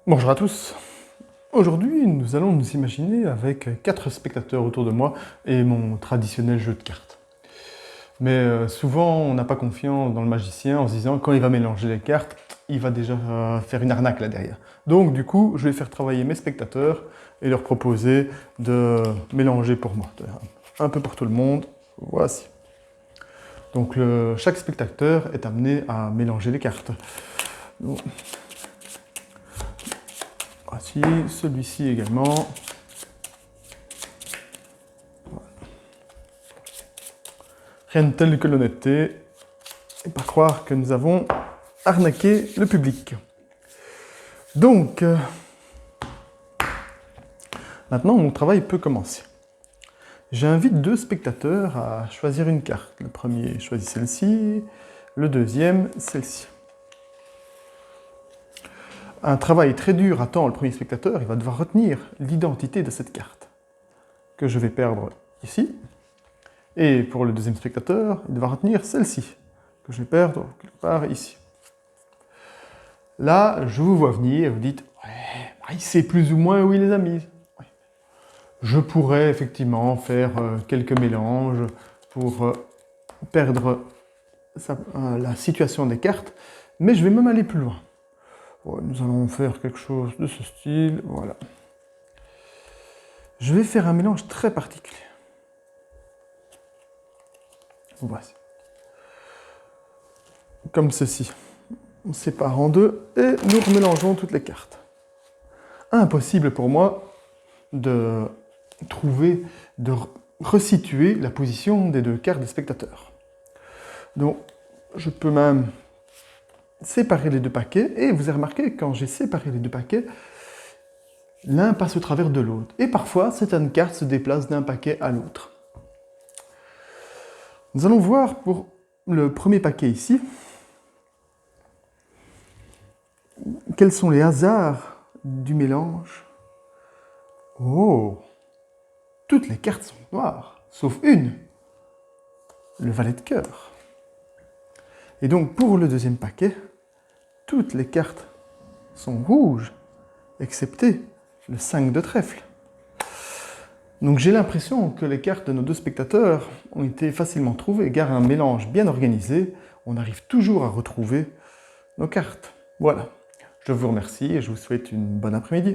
Bonjour à tous. Aujourd'hui, nous allons nous imaginer avec 4 spectateurs autour de moi et mon traditionnel jeu de cartes. Mais souvent, on n'a pas confiance dans le magicien en se disant quand il va mélanger les cartes, il va déjà faire une arnaque là derrière. Donc du coup, je vais faire travailler mes spectateurs et leur proposer de mélanger pour moi. Un peu pour tout le monde, voici. Donc chaque spectateur est amené à mélanger les cartes. Donc, voici, celui-ci également. Rien de tel que l'honnêteté, et pas croire que nous avons arnaqué le public. Donc, maintenant mon travail peut commencer. J'invite 2 spectateurs à choisir une carte. Le premier choisit celle-ci, le deuxième celle-ci. Un travail très dur attend le premier spectateur, il va devoir retenir l'identité de cette carte, que je vais perdre ici. Et pour le deuxième spectateur, il devra retenir celle-ci, que je vais perdre quelque part ici. Là, je vous vois venir, vous dites « Ouais, il sait plus ou moins où il les a mises. Ouais. » Je pourrais effectivement faire quelques mélanges pour perdre la situation des cartes, mais je vais même aller plus loin. Bon, nous allons faire quelque chose de ce style, voilà. Je vais faire un mélange très particulier. Voici. Comme ceci. On sépare en deux et nous remélangeons toutes les cartes. Impossible pour moi de trouver, de resituer la position des 2 cartes des spectateurs. Donc, je peux même séparer les 2 paquets, et vous avez remarqué, quand j'ai séparé les 2 paquets, l'un passe au travers de l'autre. Et parfois, certaines cartes se déplacent d'un paquet à l'autre. Nous allons voir pour le premier paquet ici, quels sont les hasards du mélange. Oh! Toutes les cartes sont noires, sauf une, le valet de cœur. Et donc pour le deuxième paquet, toutes les cartes sont rouges, excepté le 5 de trèfle. Donc j'ai l'impression que les cartes de nos 2 spectateurs ont été facilement trouvées, car un mélange bien organisé, on arrive toujours à retrouver nos cartes. Voilà, je vous remercie et je vous souhaite une bonne après-midi.